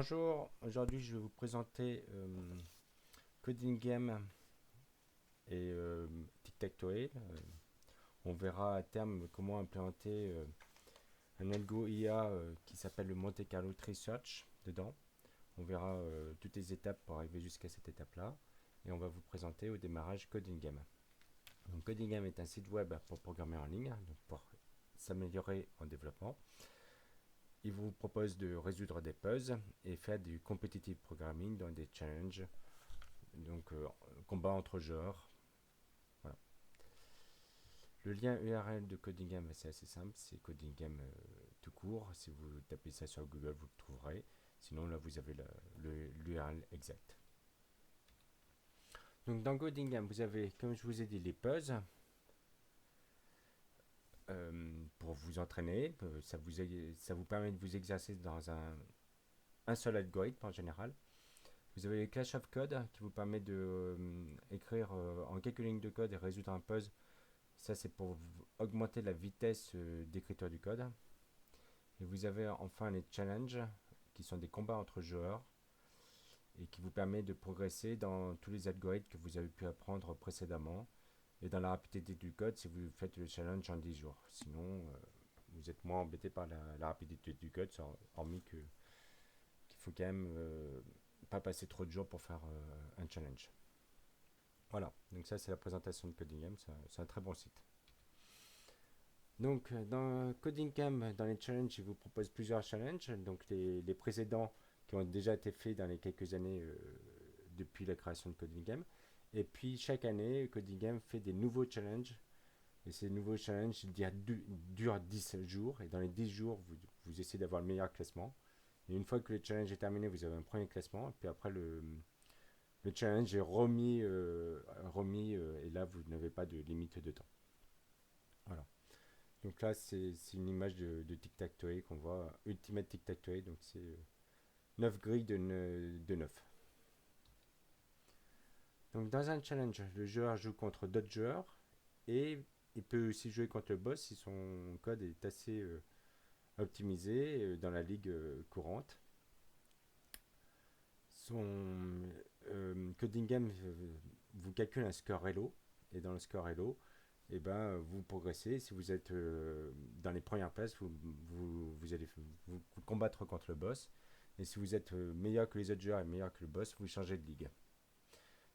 Bonjour, aujourd'hui je vais vous présenter Coding Game et Tic-Tac-Toe. On verra à terme comment implémenter un algo IA qui s'appelle le Monte Carlo Tree Search dedans. On verra toutes les étapes pour arriver jusqu'à cette étape-là. Et on va vous présenter au démarrage Coding Game. Donc Coding Game est un site web pour programmer en ligne, donc pour s'améliorer en développement. Il vous propose de résoudre des puzzles et faire du competitive programming dans des challenges, donc combat entre joueurs. Voilà. Le lien URL de Coding Game, c'est assez simple, c'est Coding Game tout court. Si vous tapez ça sur Google, vous le trouverez. Sinon, là, vous avez l'URL exact. Donc, dans Coding Game, vous avez, comme je vous ai dit, les puzzles pour vous entraîner. Ça vous permet de vous exercer dans un seul algorithme en général. Vous avez Clash of Code qui vous permet de écrire en quelques lignes de code et résoudre un puzzle. Ça, c'est pour augmenter la vitesse d'écriture du code. Et vous avez enfin les challenges qui sont des combats entre joueurs et qui vous permet de progresser dans tous les algorithmes que vous avez pu apprendre précédemment et dans la rapidité du code si vous faites le challenge en 10 jours. Sinon, vous êtes moins embêté par la rapidité du code, hormis qu'il faut quand même pas passer trop de jours pour faire un challenge. Voilà, donc ça c'est la présentation de Coding Game, c'est un très bon site. Donc dans Coding Game, dans les challenges, il vous propose plusieurs challenges, donc les précédents qui ont déjà été faits dans les quelques années depuis la création de Coding Game. Et puis chaque année, Coding Game fait des nouveaux challenges. Et ces nouveaux challenges durent 10 jours. Et dans les 10 jours, vous essayez d'avoir le meilleur classement. Et une fois que le challenge est terminé, vous avez un premier classement. Et puis après, le challenge est remis et là, vous n'avez pas de limite de temps. Voilà. Donc là, c'est une image de Tic-Tac-Toe qu'on voit, Ultimate Tic-Tac-Toe. Donc c'est 9 grilles de 9. Donc dans un challenge, le joueur joue contre d'autres joueurs et il peut aussi jouer contre le boss si son code est assez optimisé dans la ligue courante. Son coding game vous calcule un score Elo et dans le score Elo, vous progressez. Si vous êtes dans les premières places, vous allez vous combattre contre le boss. Et si vous êtes meilleur que les autres joueurs et meilleur que le boss, vous changez de ligue.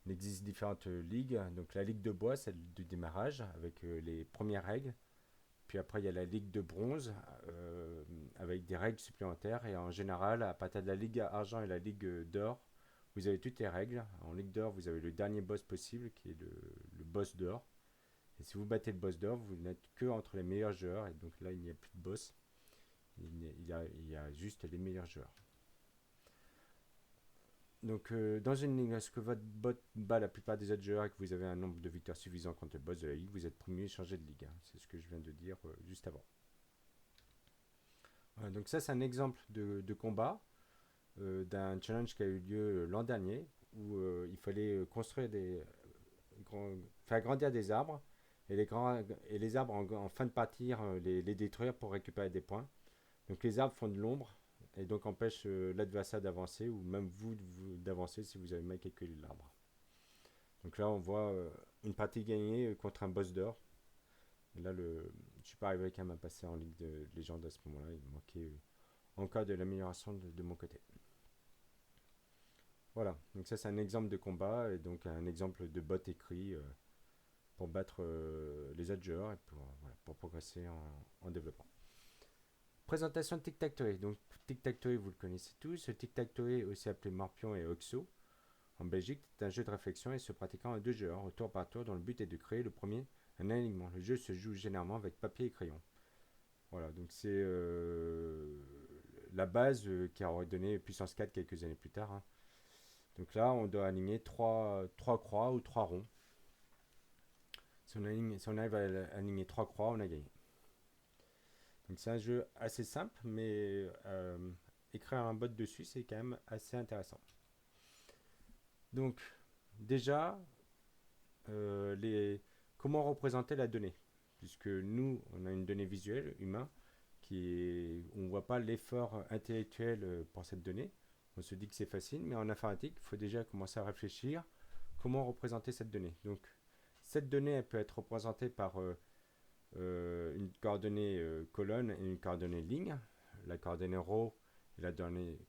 Il existe différentes ligues. Donc la ligue de bois, celle du démarrage, avec les premières règles. Puis après, il y a la ligue de bronze, avec des règles supplémentaires. Et en général, à partir de la ligue argent et la ligue d'or, vous avez toutes les règles. En ligue d'or, vous avez le dernier boss possible, qui est le boss d'or. Et si vous battez le boss d'or, vous n'êtes que entre les meilleurs joueurs. Et donc là, il n'y a plus de boss. Il y a juste les meilleurs joueurs. Donc, dans une ligue, est-ce que votre bot bat la plupart des autres joueurs et que vous avez un nombre de victoires suffisant contre le boss de la ligue, vous êtes premier et changez de ligue. C'est ce que je viens de dire juste avant. Voilà, donc ça, c'est un exemple de combat d'un challenge qui a eu lieu l'an dernier où il fallait construire faire grandir des arbres et les arbres en fin de partie les détruire pour récupérer des points. Donc les arbres font de l'ombre et donc empêchent l'adversaire d'avancer ou même vous d'avancer si vous avez mal calculé l'arbre. Donc là on voit une partie gagnée contre un boss d'or. Et là je ne suis pas arrivé quand même à passer en ligue de légende à ce moment-là, il manquait encore de l'amélioration de mon côté. Voilà, donc ça c'est un exemple de combat et donc un exemple de bot écrit pour battre les autres joueurs et pour progresser en développement. Présentation de Tic-Tac-Toe. Donc Tic-Tac-Toe, vous le connaissez tous. Tic-Tac-Toe, aussi appelé Morpion et Oxo, en Belgique, c'est un jeu de réflexion et se pratiquant à deux joueurs, au tour par tour, dont le but est de créer le premier un alignement. Le jeu se joue généralement avec papier et crayon. Voilà, donc c'est la base qui aurait donné puissance 4 quelques années plus tard. Hein. Donc là, on doit aligner trois croix ou trois ronds. Si on arrive à aligner trois croix, on a gagné. Donc c'est un jeu assez simple, mais écrire un bot dessus, c'est quand même assez intéressant. Donc déjà, comment représenter la donnée? Puisque nous, on a une donnée visuelle, humain, on ne voit pas l'effort intellectuel pour cette donnée. On se dit que c'est facile, mais en informatique, il faut déjà commencer à réfléchir comment représenter cette donnée. Donc, cette donnée, elle peut être représentée par une coordonnée colonne et une coordonnée ligne. La coordonnée row et la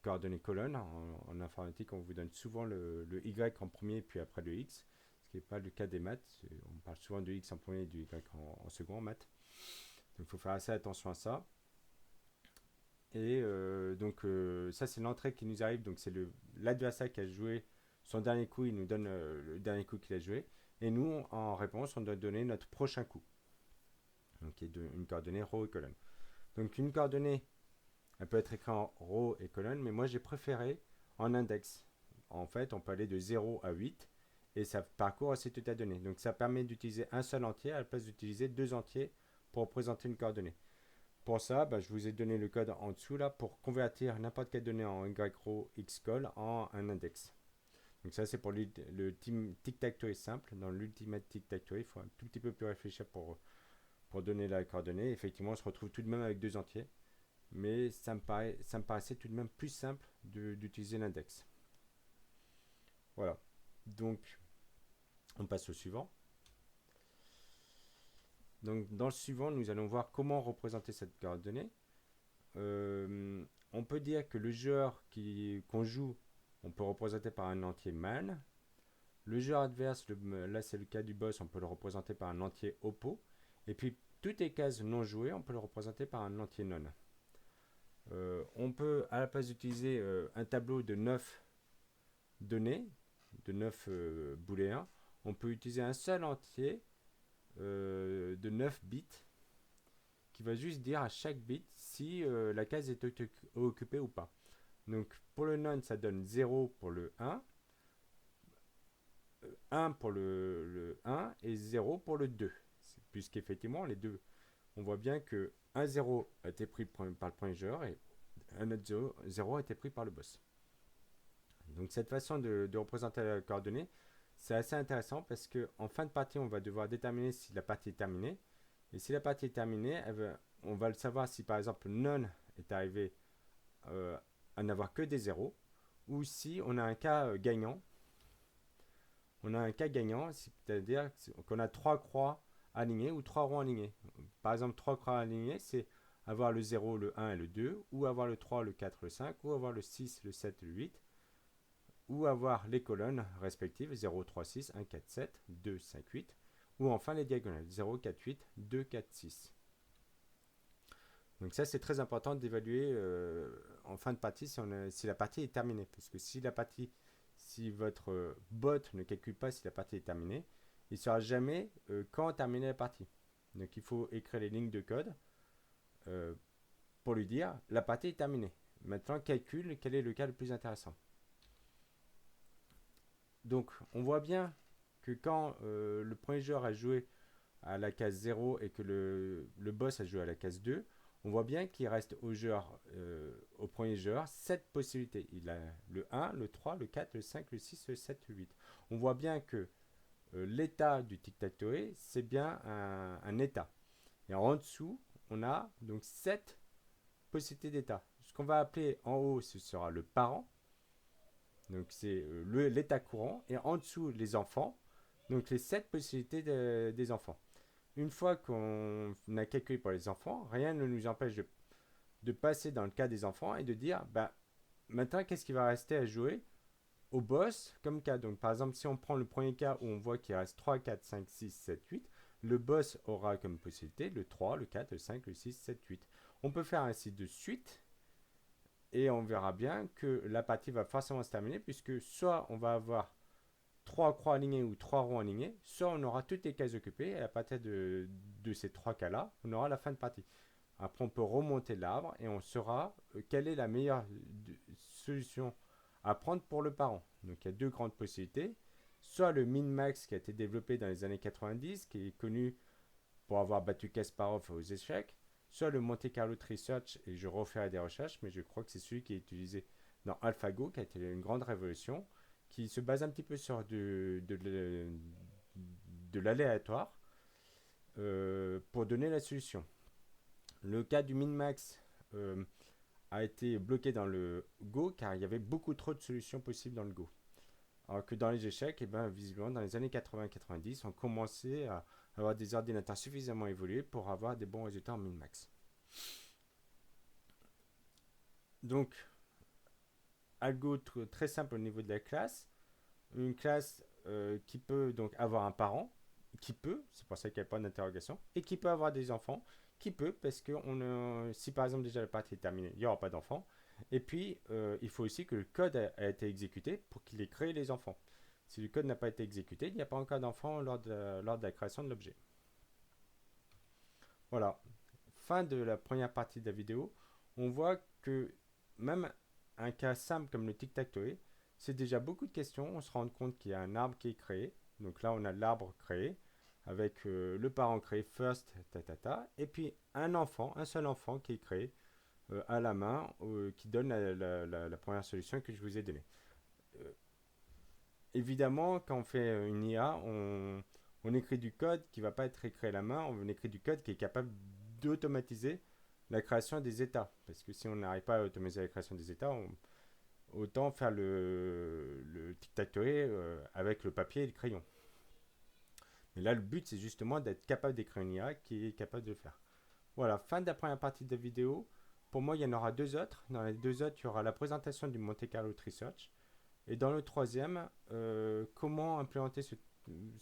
coordonnée colonne. En informatique, on vous donne souvent le Y en premier, puis après le X, ce qui n'est pas le cas des maths. On parle souvent du X en premier et du Y en second en maths. Donc, il faut faire assez attention à ça. Et ça, c'est l'entrée qui nous arrive. Donc, c'est l'adversaire qui a joué son dernier coup. Il nous donne le dernier coup qu'il a joué. Et nous, en réponse, on doit donner notre prochain coup. Donc, qui est une coordonnée row et colonne. Donc, une coordonnée, elle peut être écrite en row et colonne. Mais moi, j'ai préféré en index. En fait, on peut aller de 0 à 8. Et ça parcourt assez toute la donnée. Donc, ça permet d'utiliser un seul entier à la place d'utiliser deux entiers pour représenter une coordonnée. Pour ça, je vous ai donné le code en dessous là pour convertir n'importe quelle donnée en YRow XCol en un index. Donc ça, c'est pour le tic-tac-toe simple. Dans l'ultimate tic-tac-toe, il faut un tout petit peu plus réfléchir pour donner la coordonnée. Effectivement, on se retrouve tout de même avec deux entiers. Mais ça me paraissait tout de même plus simple d'utiliser l'index. Voilà. Donc, on passe au suivant. Donc, dans le suivant, nous allons voir comment représenter cette coordonnée. On peut dire que le joueur qu'on joue, on peut représenter par un entier man. Le joueur adverse, là c'est le cas du boss, on peut le représenter par un entier oppo. Et puis toutes les cases non jouées, on peut le représenter par un entier non. On peut, à la place d'utiliser un tableau de 9 données, de 9 booléens, on peut utiliser un seul entier de 9 bits qui va juste dire à chaque bit si la case est occupée ou pas. Donc pour le non, ça donne 0 pour le 1, 1 pour le 1 et 0 pour le 2. Puisqu'effectivement, les deux, on voit bien que 1, 0 a été pris par le premier joueur et un autre 0 a été pris par le boss. Donc cette façon de représenter la coordonnée, c'est assez intéressant parce qu'en fin de partie, on va devoir déterminer si la partie est terminée. Et si la partie est terminée, on va le savoir si par exemple non est arrivé à n'avoir que des zéros, ou si on a un cas gagnant. On a un cas gagnant, c'est-à-dire qu'on a trois croix alignées ou trois ronds alignés. Par exemple, trois croix alignées, c'est avoir le 0, le 1 et le 2, ou avoir le 3, le 4, le 5, ou avoir le 6, le 7, le 8, ou avoir les colonnes respectives 0, 3, 6, 1, 4, 7, 2, 5, 8, ou enfin les diagonales 0, 4, 8, 2, 4, 6. Donc ça, c'est très important d'évaluer en fin de partie si la partie est terminée. Parce que si votre bot ne calcule pas si la partie est terminée, il ne saura jamais quand terminer la partie. Donc il faut écrire les lignes de code pour lui dire la partie est terminée. Maintenant, calcule quel est le cas le plus intéressant. Donc on voit bien que quand le premier joueur a joué à la case 0 et que le boss a joué à la case 2, on voit bien qu'il reste au premier joueur 7 possibilités. Il a le 1, le 3, le 4, le 5, le 6, le 7, le 8. On voit bien que l'état du tic-tac-toe, c'est bien un état. Et en dessous, on a donc 7 possibilités d'état. Ce qu'on va appeler en haut, ce sera le parent. Donc c'est l'état courant. Et en dessous, les enfants. Donc les 7 possibilités des enfants. Une fois qu'on a calculé pour les enfants, rien ne nous empêche de passer dans le cas des enfants et de dire, maintenant, qu'est-ce qui va rester à jouer au boss comme cas. Donc, par exemple, si on prend le premier cas où on voit qu'il reste 3, 4, 5, 6, 7, 8, le boss aura comme possibilité le 3, le 4, le 5, le 6, 7, 8. On peut faire ainsi de suite et on verra bien que la partie va forcément se terminer puisque soit on va avoir 3 croix alignées ou 3 ronds alignés, soit on aura toutes les cases occupées et à partir de ces 3 cas-là, on aura la fin de partie. Après, on peut remonter l'arbre et on saura quelle est la meilleure solution à prendre pour le parent. Donc, il y a deux grandes possibilités. Soit le min-max qui a été développé dans les années 90, qui est connu pour avoir battu Kasparov aux échecs, soit le Monte Carlo Research, et je referai des recherches, mais je crois que c'est celui qui est utilisé dans AlphaGo, qui a été une grande révolution, qui se base un petit peu sur de l'aléatoire pour donner la solution. Le cas du min-max a été bloqué dans le Go car il y avait beaucoup trop de solutions possibles dans le Go. Alors que dans les échecs, eh ben, visiblement, dans les années 80-90, on commençait à avoir des ordinateurs suffisamment évolués pour avoir des bons résultats en min-max. Donc, algo très simple au niveau de la classe. Une classe qui peut donc avoir un parent, qui peut, c'est pour ça qu'il n'y a pas d'interrogation, et qui peut avoir des enfants, qui peut, parce que si par exemple déjà la partie est terminée, il n'y aura pas d'enfants. Et puis, il faut aussi que le code a été exécuté pour qu'il ait créé les enfants. Si le code n'a pas été exécuté, il n'y a pas encore d'enfant lors de la création de l'objet. Voilà, fin de la première partie de la vidéo. On voit que même un cas simple comme le tic-tac-toe, c'est déjà beaucoup de questions. On se rend compte qu'il y a un arbre qui est créé. Donc là, on a l'arbre créé avec le parent créé first, et puis un seul enfant qui est créé à la main, qui donne la première solution que je vous ai donnée. Euh, Évidemment, quand on fait une IA, on écrit du code qui ne va pas être écrit à la main, on écrit du code qui est capable d'automatiser la création des états. Parce que si on n'arrive pas à automatiser la création des états, autant faire le tic-tac-toe avec le papier et le crayon. Mais là, le but, c'est justement d'être capable d'écrire une IA qui est capable de le faire. Voilà, fin de la première partie de la vidéo. Pour moi, il y en aura deux autres. Dans les deux autres, il y aura la présentation du Monte Carlo Research. Et dans le troisième, comment implémenter ce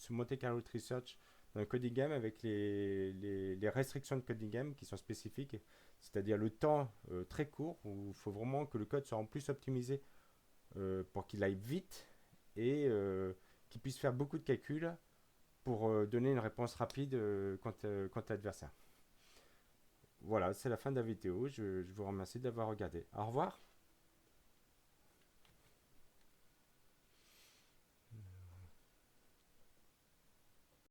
Monte Carlo Research dans le coding game avec les restrictions de coding game qui sont spécifiques, c'est-à-dire le temps très court où il faut vraiment que le code soit en plus optimisé pour qu'il aille vite et qu'il puisse faire beaucoup de calculs pour donner une réponse rapide contre l'adversaire. Voilà, c'est la fin de la vidéo. Je vous remercie d'avoir regardé. Au revoir.